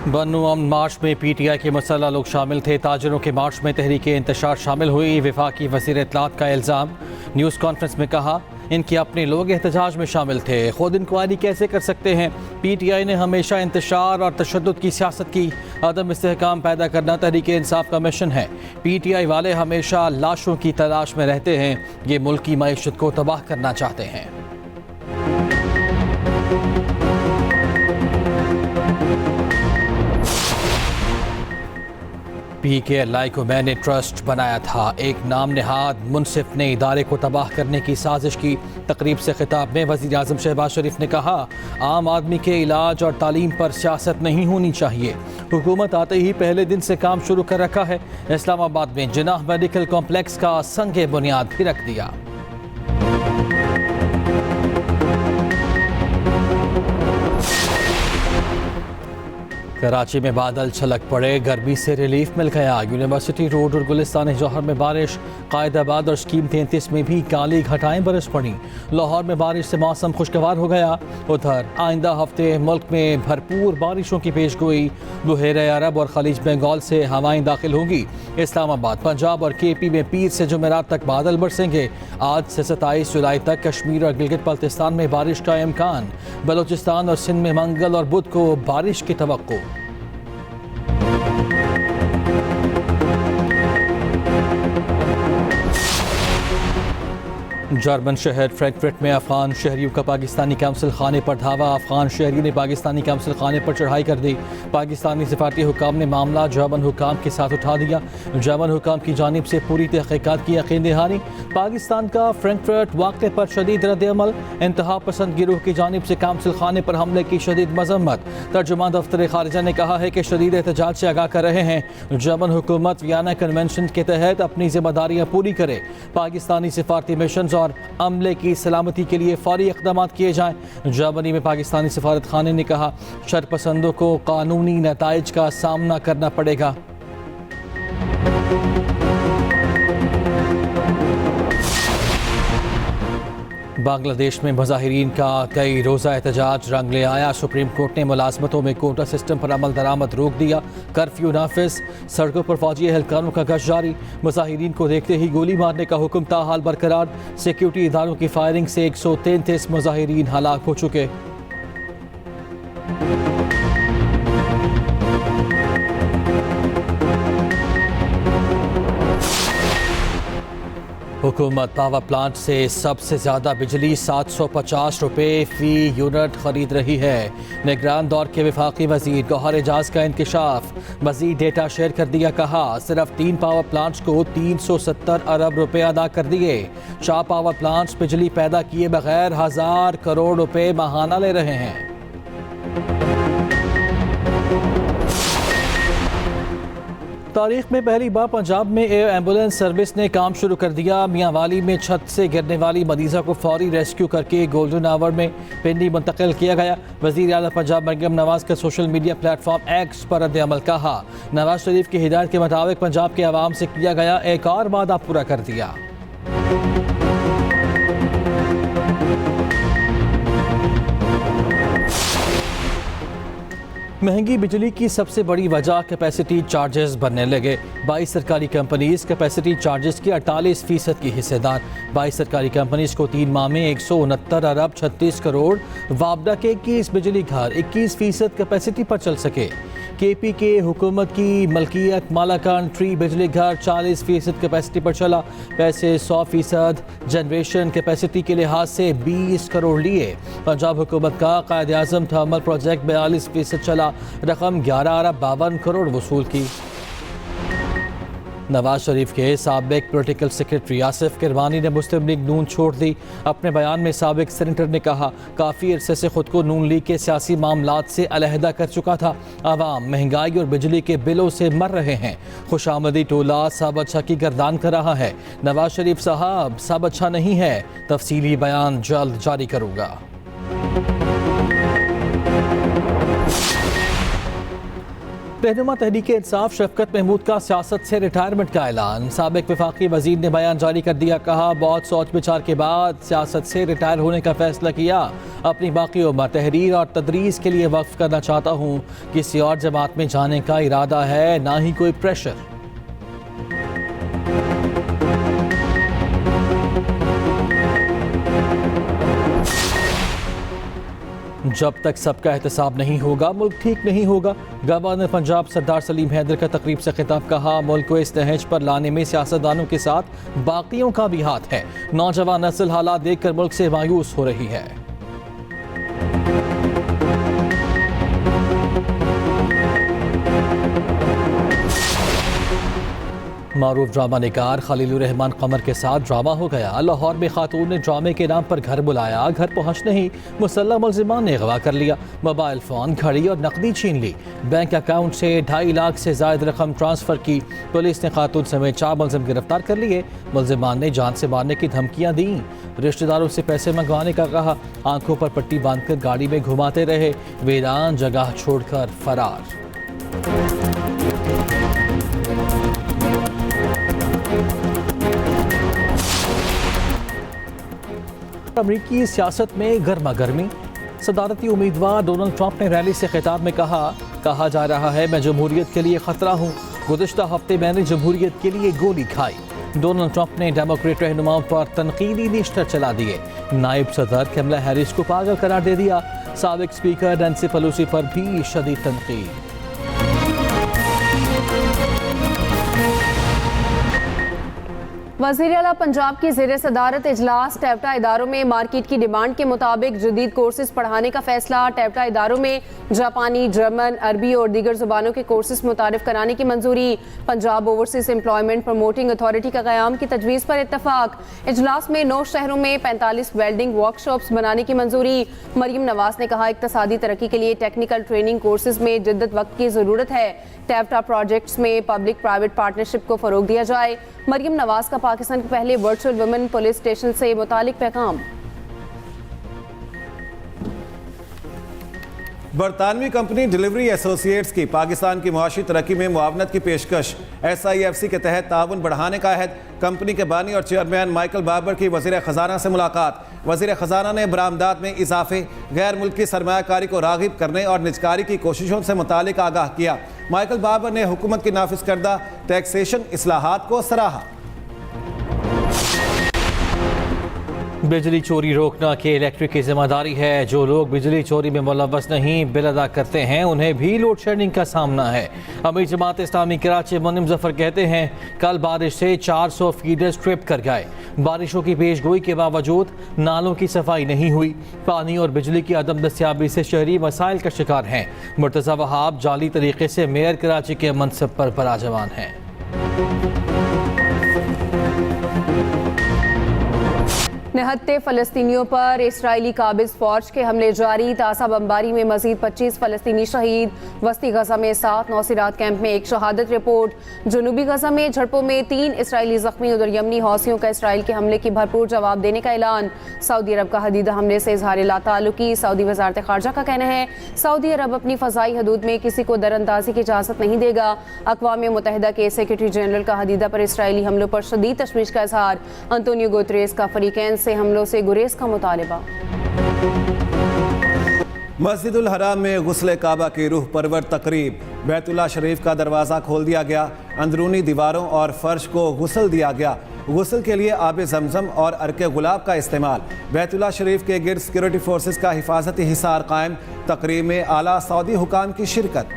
बन्नू अमन मार्च में PTI के मसल्ला लोग शामिल थे। ताजरों के मार्च में तहरीक इंतशार शामिल हुई। वफाकी वज़ीर इत्तलात का इल्ज़ाम। न्यूज़ कॉन्फ्रेंस में कहा इनके अपने लोग एहतजाज में शामिल थे, खुद इंक्वायरी कैसे कर सकते हैं। PTI ने हमेशा इंतशार और तशद्दुद की सियासत की। अदम इस्तेहकाम पैदा करना तहरीक इंसाफ का मिशन है। PTI वाले हमेशा लाशों की तलाश में रहते हैं। ये मुल्क की मईशत को तबाह करना चाहते हैं। PKLI को मैंने ट्रस्ट बनाया था। एक नाम नेहाद मुनसिफ ने इदारे को तबाह करने की साजिश की। तकरीब से खिताब में वज़ीर आज़म शहबाज शरीफ ने कहा आम आदमी के इलाज और तालीम पर सियासत नहीं होनी चाहिए। हुकूमत आते ही पहले दिन से काम शुरू कर रखा है। इस्लामाबाद में जिनाह मेडिकल कॉम्प्लेक्स का संगे बुनियाद भी रख दिया। कराची में बादल छलक पड़े, गर्मी से रिलीफ मिल गया। यूनिवर्सिटी रोड और गुलिस्तान जौहर में बारिश। कायदाबाद और स्कीम 33 में भी काली घटाएं बरस पड़ी। लाहौर में बारिश से मौसम खुशगवार हो गया। उधर आइंदा हफ्ते मुल्क में भरपूर बारिशों की पेशगोई। बहरे अरब और खलीज बंगाल से हवाएं दाखिल होंगी। इस्लामाबाद, पंजाब और KP में पीर से जुमेरात तक बादल बरसेंगे। आज से 27 जुलाई तक कश्मीर और गिलगित बल्तिस्तान में बारिश का इम्कान। बलोचिस्तान और सिंध में मंगल और बुध को बारिश की तवक्को। जर्मन शहर फ्रैंकफर्ट में अफगान शहरियों का पाकिस्तानी काउंसिल खाने पर धावा। अफगान शहरियों ने पाकिस्तानी काउंसिल खाने पर चढ़ाई कर दी। पाकिस्तानी सिफारती हुकाम ने मामला जर्मन हुकाम के साथ उठा दिया। जर्मन हुकाम की जानिब से पूरी तहकीकात की यकीन दहानी। पाकिस्तान का फ्रैंकफर्ट वाक़े पर शदीद रद्द-ए-अमल। इंतहा पसंद गिरोह की जानिब से काउंसिल खाने पर हमले की शदीद मजम्मत। तर्जुमान दफ्तर खारिजा ने कहा है कि शदीद एहतजाज से आगाह कर रहे हैं। जर्मन हुकूमत वियना कन्वेंशन के तहत अपनी जिम्मेदारियाँ पूरी करे। पाकिस्तानी सिफारती मिशन और अमले की सलामती के लिए फौरी इक़दाम किए जाएं। जर्मनी में पाकिस्तानी सफारत खाने ने कहा शरपसंदों को कानूनी नताइज का सामना करना पड़ेगा। बांग्लादेश में मुजाहिरीन का कई रोज़ा एहतजाज रंग ले आया। सुप्रीम कोर्ट ने मुलाजमतों में कोटा सिस्टम पर अमल दरामद रोक दिया। कर्फ्यू नाफिज। सड़कों पर फौजी एहलकारों का गश्त जारी। मुजाहिरीन को देखते ही गोली मारने का हुक्म ताहाल बरकरार। सिक्योरिटी इदारों की फायरिंग से 133 मुजाहिरीन हलाक हो चुके। हुकूमत पावर प्लांट से सबसे ज़्यादा बिजली 750 रुपये फ़ी यूनिट खरीद रही है। निगरान दौर के वफाकी वज़ीर गौहर एजाज का इंकशाफ। मज़ीद डेटा शेयर कर दिया। कहा सिर्फ 3 पावर प्लांट्स को 370 अरब रुपये अदा कर दिए। 4 पावर प्लांट्स बिजली पैदा किए बगैर 1000 करोड़ रुपये माहाना ले रहे हैं। तारीख में पहली बार पंजाब में एयर एम्बुलेंस सर्विस ने काम शुरू कर दिया। मियांवाली में छत से गिरने वाली मरीजा को फौरी रेस्क्यू करके गोल्डन आवर में पिंडी मुंतकिल किया गया। वज़ीर आला पंजाब मरियम नवाज का सोशल मीडिया प्लेटफॉर्म एक्स पर रद्द-ए-अमल। कहा नवाज शरीफ की हिदायत के मुताबिक पंजाब के आवाम से किया गया एक और वादा पूरा कर दिया। महंगी बिजली की सबसे बड़ी वजह कैपेसिटी चार्जेस बनने लगे। 22 सरकारी कंपनीज कैपेसिटी चार्जेस की 48% की हिस्सेदार। 22 सरकारी कंपनीज को 3 माह में 169 अरब 36 करोड़ वापडा के 21 बिजली घर 21% कैपेसिटी पर चल सके। KP के हुकूमत की मलकियत मालाकान ट्री बिजली घर 40% कैपेसिटी पर चला। पैसे 100% जनरेशन कैपेसिटी के लिहाज से 20 करोड़ लिए। पंजाब हुकूमत का कायद आज़म थर्मल प्रोजेक्ट 42% चला। रकम 11 अरब 52 करोड़ वसूल की। नवाज शरीफ के साबिक पॉलिटिकल सेक्रेटरी आसिफ किरवानी ने मुस्लिम लीग नून छोड़ दी। अपने बयान में साबिक सेनेटर ने कहा काफ़ी अरसे से खुद को नून लीग के सियासी मामलात से अलहदा कर चुका था। आवाम महंगाई और बिजली के बिलों से मर रहे हैं। खुशामदी टोला सब अच्छा की गर्दान कर रहा है। नवाज शरीफ साहब सब अच्छा नहीं है। तफसीली बयान जल्द जारी करूँगा। रहनुमा तहरीक-ए-इंसाफ शफकत महमूद का सियासत से रिटायरमेंट का ऐलान। साबिक वफाकी वजीर ने बयान जारी कर दिया, कहा बहुत सोच विचार के बाद सियासत से रिटायर होने का फैसला किया। अपनी बाकी उम्र तहरीर और तदरीस के लिए वक्फ करना चाहता हूँ। किसी और जमात में जाने का इरादा है, ना ही कोई प्रेशर। जब तक सबका एहतसाब नहीं होगा मुल्क ठीक नहीं होगा। गवर्नर पंजाब सरदार सलीम हैदर का तकरीब से खिताब, कहा मुल्क को इस नहज पर लाने में सियासतदानों के साथ बाकियों का भी हाथ है। नौजवान नस्ल हालात देखकर मुल्क से मायूस हो रही है। मारूफ ड्रामा निगार खलीलुर रहमान कमर के साथ ड्रामा हो गया। लाहौर में खातून ने ड्रामे के नाम पर घर बुलाया, घर पहुंचने ही मुसल्लह मुलजिमान ने अगवा कर लिया। मोबाइल फ़ोन, घड़ी और नकदी छीन ली। बैंक अकाउंट से 2.5 लाख से ज़ायद रकम ट्रांसफ़र की। पुलिस ने खातून समेत 4 मुलजिम गिरफ्तार कर लिए। मुलजिमान ने जान से मारने की धमकियाँ दी, रिश्तेदारों से पैसे मंगवाने का कहा। आंखों पर पट्टी बांधकर गाड़ी में घुमाते रहे। वीरान जगह छोड़कर फरार। अमरीकी सियासत में गर्मा गर्मी। सदारती उम्मीदवार डोनाल्ड ट्रंप ने रैली से खिताब में कहा जा रहा है मैं जमहूरियत के लिए खतरा हूँ। गुज़िश्ता हफ्ते मैंने जमहूरियत के लिए गोली खाई। डोनाल्ड ट्रंप ने डेमोक्रेट रहनुमाओं पर तनकीदी निश्तर चला दिए। नायब सदर कमला हैरिस को पागल करार दे दिया। साबिक स्पीकर नैंसी पेलोसी पर भी शदीद तनकीद। वज़ीर आला पंजाब की ज़ेर सदारत इजलास। टैप्टा इदारों में मार्केट की डिमांड के मुताबिक जदीद कोर्सेज पढ़ाने का फैसला। टैप्टा इदारों में जापानी, जर्मन, अरबी और दीगर ज़ुबानों के कोर्सेज मुतारिफ कराने की मंजूरी। Punjab overseas employment promoting authority का क़याम की तजवीज़ पर इत्तफाक। इजलास में 9 शहरों में 45 वेल्डिंग वर्कशॉप्स बनाने की मंजूरी। मरियम नवाज ने कहा इक़्तिसादी तरक्की के लिए टेक्निकल ट्रेनिंग कोर्सेज में जिद्दत वक्त की ज़रूरत है। टैप्टा प्रोजेक्ट्स में पब्लिक प्राइवेट पार्टनरशिप को फ़रोग दिया जाए। मरियम नवाज का पाकिस्तान के पहले वर्चुअल वुमेन पुलिस स्टेशन से मुतालिक पैगाम। बरतानवी कंपनी डिलीवरी एसोसिएट्स की पाकिस्तान की मुआशी तरक्की में मुआवनत की पेशकश। SIFC के तहत ताउन बढ़ाने का अहद। कंपनी के बानी और चेयरमैन माइकल बाबर की वज़ीर ख़जाना से मुलाकात। वज़ीर ख़जाना ने बरामदात में इजाफे, गैर मुल्की सरमायाकारी को राग़िब करने और निजकारी की कोशिशों से मुतालिक आगाह किया। माइकल बाबर ने हुकूमत की नाफिज करदा टैक्सेशन इस्लाहात को सराहा। बिजली चोरी रोकना के इलेक्ट्रिक की जिम्मेदारी है। जो लोग बिजली चोरी में मुलव्वस नहीं बिल अदा करते हैं उन्हें भी लोड शेडिंग का सामना है। अमीर जमात इस्लामी कराची मुन्निम जफर कहते हैं कल बारिश से 400 फीडर्स ट्रिप कर गए। बारिशों की पेशगोई के बावजूद नालों की सफाई नहीं हुई। पानी और बिजली की अदम दस्तियाबी से शहरी मसाइल का शिकार हैं। मुर्तज़ा वहाब जाली तरीके से मेयर कराची के मनसब पर बराजमान हैं। निहत्ते फ़लस्तीनियों पर इसराइली काबिज़ फ़ौज के हमले जारी। ताज़ा बमबारी में मज़ीद 25 फ़लस्तीनी शहीद। वस्ती गज़ा में 7 नौसिरात कैंप में 1 शहादत रिपोर्ट। जनूबी गज़ा में झड़पों में 3 इसराइली ज़ख्मी। उधर यमनी हौसियों का इसराइल के हमले की भरपूर जवाब देने का ऐलान। सऊदी अरब का हदीदा हमले से इज़हार लाताल्लुकी। सऊदी वज़ारत ख़ारजा का कहना है सऊदी अरब अपनी फ़ज़ाई हदूद में किसी को दरअंदाजी की इजाज़त नहीं देगा। अक़वाम मुत्तहिदा के सेक्रेटरी जनरल का हदीदा पर इसराइली हमलों पर शदीद तशवीश का इज़हार। अंतोनियो गुतरेस का फ़रीक़ैन से हमलों से गुरेज का मुतालिबा। मस्जिदुल हराम में गुस्ल काबा की रूह परवर तकरीब। बैतुल्लाह शरीफ का दरवाज़ा खोल दिया गया। अंदरूनी दीवारों और फर्श को गुस्ल दिया गया। गुस्ल के लिए आब जमजम और अर्के गुलाब का इस्तेमाल। बैतुल्लाह शरीफ के गिर्द सिक्योरिटी फोर्सेस का हिफाजती हिसार कायम। तकरीब में आला सऊदी हुकाम की शिरकत।